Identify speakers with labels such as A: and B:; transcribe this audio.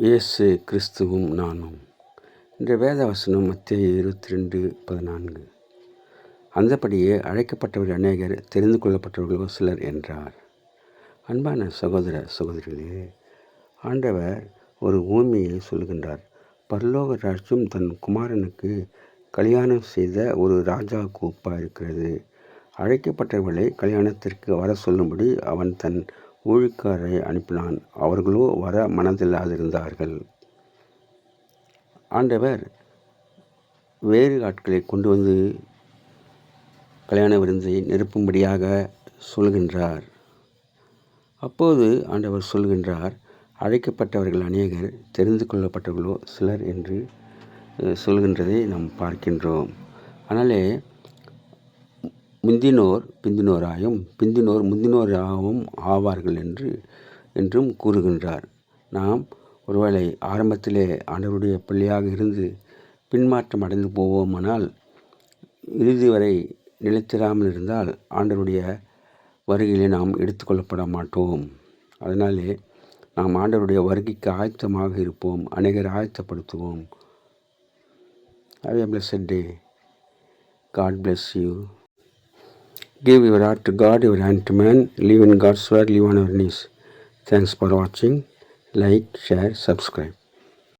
A: இயேசு கிறிஸ்துவும் நானும். இன்றைய வேத வசனம் மத்தேயு 22:14. அந்தபடியே அழைக்கப்பட்டவர்கள் அநேகர், தெரிந்து கொள்ளப்பட்டவர்களோ சிலர் என்றார். அன்பான சகோதர சகோதரிகளே, ஆண்டவர் ஒரு ஊமையை சொல்கின்றார். பரலோக ராஜ்யம் தன் குமாரனுக்கு கல்யாணம் செய்த ஒரு ராஜாவுக்கு ஒப்பாக இருக்கிறது. அழைக்கப்பட்டவர்களை கல்யாணத்திற்கு வர சொல்லும்படி அவன் தன் ஊழியக்காரரை அனுப்பினான். அவர்களோ வர மனதில்லாதிருந்தார்கள். ஆண்டவர் வேறு ஆட்களை கொண்டு வந்து கல்யாண விருந்தை நிரப்பும்படியாக சொல்கின்றார். அப்போது ஆண்டவர் சொல்கின்றார், அழைக்கப்பட்டவர்கள் அநேகர், தெரிந்து கொள்ளப்பட்டவர்களோ சிலர் என்று சொல்கின்றதை நாம் பார்க்கின்றோம். அதனாலே முந்தினோர் பிந்தினோராயும் பிந்தினோர் முந்தினோராகவும் ஆவார்கள் என்றும் கூறுகின்றார். நாம் ஒருவேளை ஆரம்பத்திலே ஆண்டவருடைய பிள்ளையாக இருந்து பின்மாற்றம் அடைந்து போவோமானால், இறுதி வரை நிலைத்திராமல் இருந்தால் ஆண்டவருடைய வருகையிலே நாம் எடுத்துக்கொள்ளப்பட மாட்டோம். அதனாலே நாம் ஆண்டவருடைய வருகைக்கு ஆயத்தமாக இருப்போம், அநேகரை ஆயத்தப்படுத்துவோம். Have a blessed day. God bless you. Give your heart to God, your hand to man. Live in God's word, live on our knees. Thanks for watching. Like, share, subscribe.